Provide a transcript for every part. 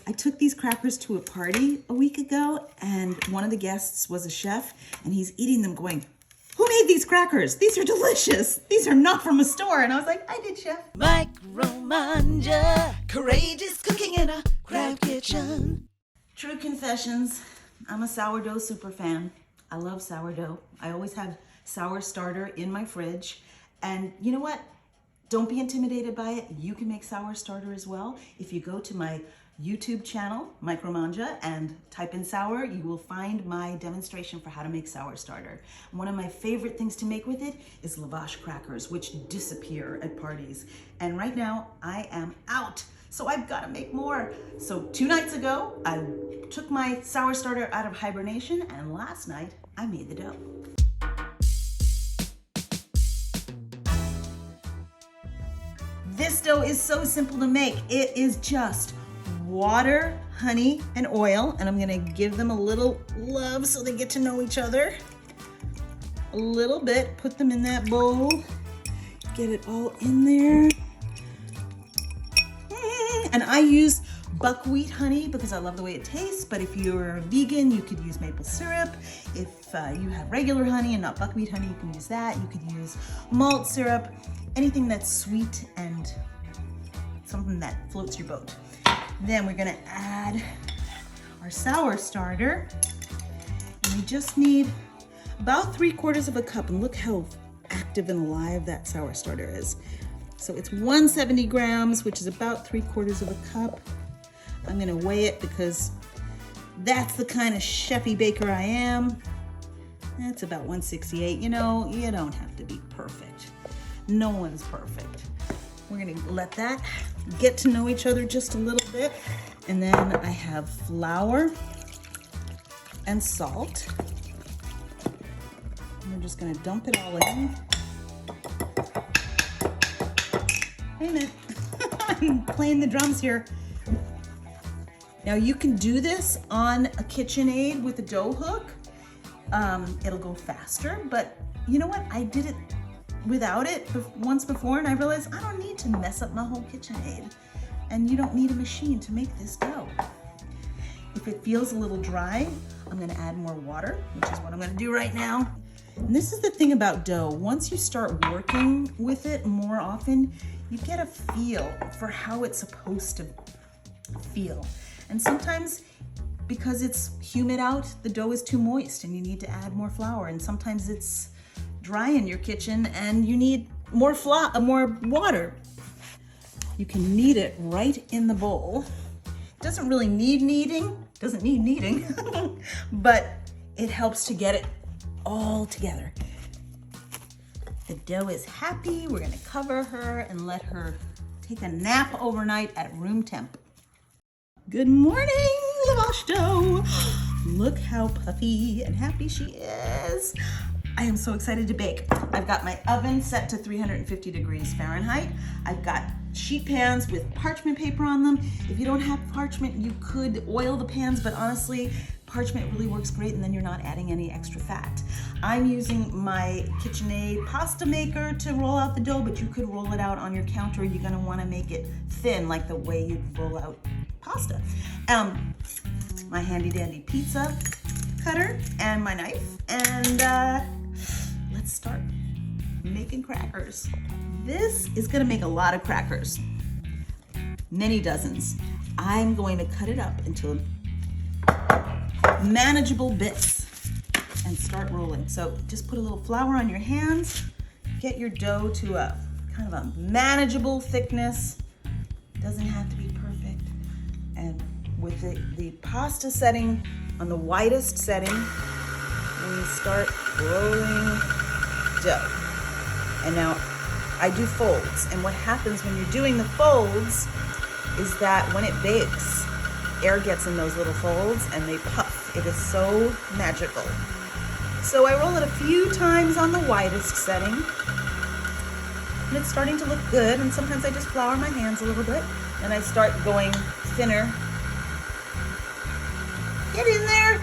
I took these crackers to a party a week ago, and one of the guests was a chef, and he's eating them going, "Who made these crackers? These are delicious. These are not from a store." And I was like, "I did, chef." Mangia, courageous cooking in a crowd kitchen. True confessions, I'm a sourdough super fan. I love sourdough. I always have sour starter in my fridge. And you know what? Don't be intimidated by it. You can make sour starter as well. If you go to my YouTube channel, Mangia, and type in sour, you will find my demonstration for how to make sour starter. One of my favorite things to make with it is Lavash crackers, which disappear at parties. And right now I am out, so I've got to make more. So 2 nights ago, I took my sour starter out of hibernation, and last night I made the dough. This dough is so simple to make. It is just water, honey, and oil, and I'm gonna give them a little love so they get to know each other. A little bit, put them in that bowl, get it all in there. And I use buckwheat honey because I love the way it tastes, but if you're a vegan, you could use maple syrup. If you have regular honey and not buckwheat honey, you can use that. You could use malt syrup, anything that's sweet and something that floats your boat. Then we're gonna add our sour starter. And we just need about 3/4 of a cup, and look how active and alive that sour starter is. So it's 170 grams, which is about 3/4 of a cup. I'm gonna weigh it because that's the kind of chefy baker I am. That's about 168. You know, you don't have to be perfect. No one's perfect. We're gonna let that get to know each other just a little bit. And then I have flour and salt. And we're just gonna dump it all in. Wait a minute, I'm playing the drums here. Now you can do this on a KitchenAid with a dough hook. It'll go faster, but you know what? I did it without it once before, and I realized I don't need to mess up my whole KitchenAid. And you don't need a machine to make this dough. If it feels a little dry, I'm gonna add more water, which is what I'm gonna do right now. And this is the thing about dough. Once you start working with it more often, you get a feel for how it's supposed to feel. And sometimes, because it's humid out, the dough is too moist and you need to add more flour. And sometimes it's dry in your kitchen and you need more water. You can knead it right in the bowl. It doesn't really need kneading, but it helps to get it all together. The dough is happy. We're gonna cover her and let her take a nap overnight at room temp. Good morning, Lavash dough. Look how puffy and happy she is. I am so excited to bake. I've got my oven set to 350 degrees Fahrenheit. I've got sheet pans with parchment paper on them. If you don't have parchment, you could oil the pans, but honestly, parchment really works great, and then you're not adding any extra fat. I'm using my KitchenAid pasta maker to roll out the dough, but you could roll it out on your counter. You're gonna wanna make it thin, like the way you'd roll out pasta. My handy dandy pizza cutter and my knife, and let's start making crackers. This is gonna make a lot of crackers, many dozens. I'm going to cut it up into manageable bits and start rolling. So just put a little flour on your hands, get your dough to a kind of a manageable thickness. Doesn't have to be perfect. And with the pasta setting on the widest setting, we start rolling dough. And now I do folds, and what happens when you're doing the folds is that when it bakes, air gets in those little folds and they puff. It is so magical. So I roll it a few times on the widest setting, and it's starting to look good, and sometimes I just flour my hands a little bit, and I start going thinner. Get in there!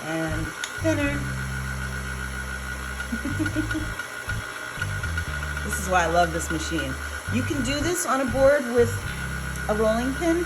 And thinner. This is why I love this machine. You can do this on a board with a rolling pin,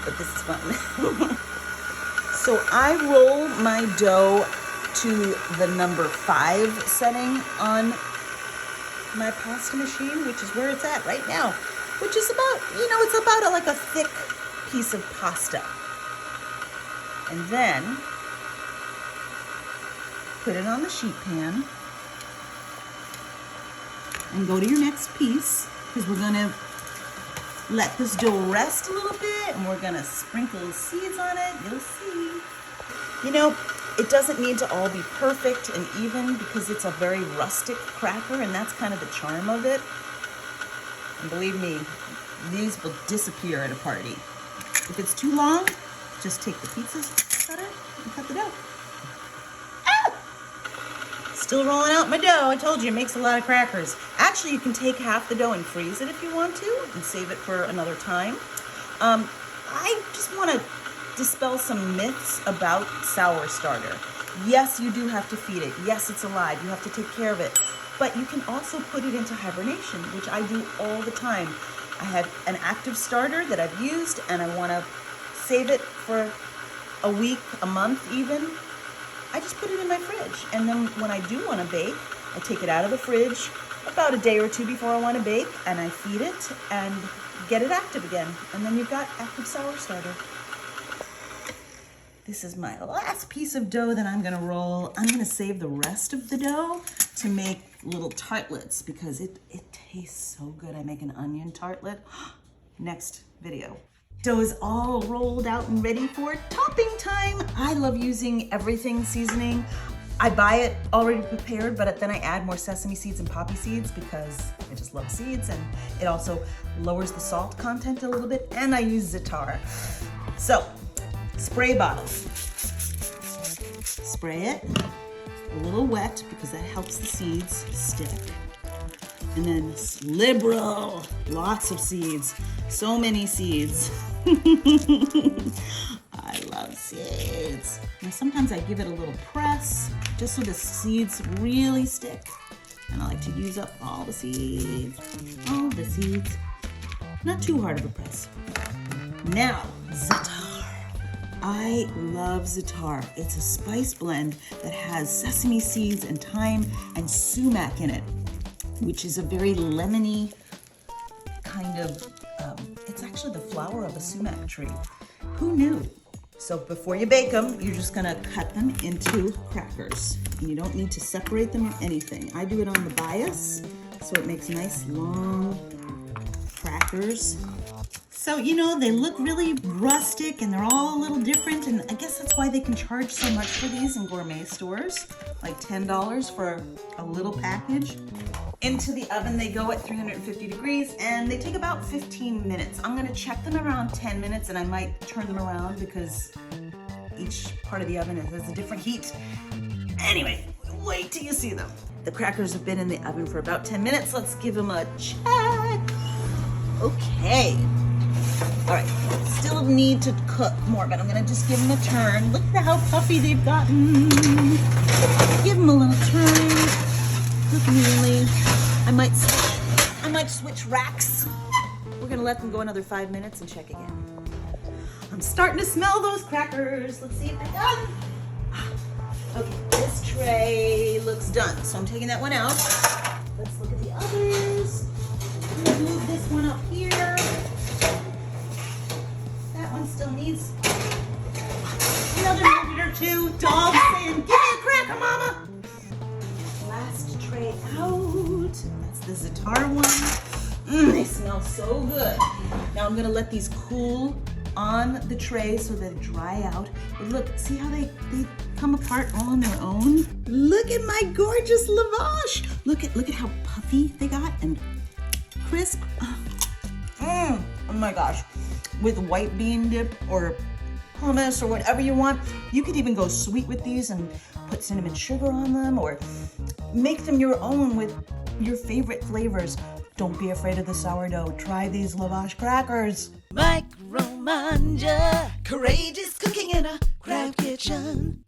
but this is fun. So I roll my dough to the number 5 setting on my pasta machine, which is where it's at right now, which is about, it's about like a thick piece of pasta. And then put it on the sheet pan and go to your next piece, because we're gonna let this dough rest a little bit and we're gonna sprinkle seeds on it. You'll see. It doesn't need to all be perfect and even, because it's a very rustic cracker, and that's kind of the charm of it. And believe me, these will disappear at a party. If it's too long, just take the pizza cutter and cut the dough. Still rolling out my dough. I told you it makes a lot of crackers. Actually, you can take half the dough and freeze it if you want to and save it for another time. I just want to dispel some myths about sour starter. Yes, you do have to feed it. Yes, it's alive. You have to take care of it. But you can also put it into hibernation, which I do all the time. I have an active starter that I've used, and I want to save it for a week, a month even. I just put it in my fridge, and then when I do want to bake, I take it out of the fridge about a day or two before I want to bake, and I feed it and get it active again, and then you've got active sour starter. This is my last piece of dough that I'm going to roll. I'm going to save the rest of the dough to make little tartlets, because it tastes so good. I make an onion tartlet. Next video. Dough is all rolled out and ready for topping time. I love using everything seasoning. I buy it already prepared, but then I add more sesame seeds and poppy seeds because I just love seeds, and it also lowers the salt content a little bit, and I use za'atar. So, spray bottle. Spray it a little wet because that helps the seeds stick. And then liberal, lots of seeds, so many seeds. I love seeds. Now sometimes I give it a little press just so the seeds really stick. And I like to use up all the seeds. All the seeds. Not too hard of a press. Now, za'atar. I love za'atar. It's a spice blend that has sesame seeds and thyme and sumac in it, which is a very lemony kind of, it's actually the flower of a sumac tree. Who knew? So before you bake them, you're just gonna cut them into crackers. And you don't need to separate them or anything. I do it on the bias, so it makes nice long crackers. So, they look really rustic and they're all a little different, and I guess that's why they can charge so much for these in gourmet stores, like $10 for a little package. Into the oven they go at 350 degrees, and they take about 15 minutes. I'm gonna check them around 10 minutes, and I might turn them around because each part of the oven has a different heat. Anyway, wait till you see them. The crackers have been in the oven for about 10 minutes. Let's give them a check. Okay. All right, still need to cook more, but I'm gonna just give them a turn. Look at how puffy they've gotten. Give them a little turn. Look really. I might switch racks. We're gonna let them go another 5 minutes and check again. I'm starting to smell those crackers. Let's see if they're done. Okay, this tray looks done, so I'm taking that one out. Let's look at the others. I'm gonna move this one up here. That one still needs another minute or two. Dog saying, "Give me a cracker, mama." Last tray out. That's the za'atar one. They smell so good. Now I'm gonna let these cool on the tray so they dry out. But look, see how they come apart all on their own? Look at my gorgeous lavash. Look at how puffy they got and crisp. Oh my gosh. With white bean dip or hummus or whatever you want. You could even go sweet with these and put cinnamon sugar on them, or make them your own with your favorite flavors. Don't be afraid of the sourdough. Try these lavash crackers. Mangia, courageous cooking in a crab kitchen.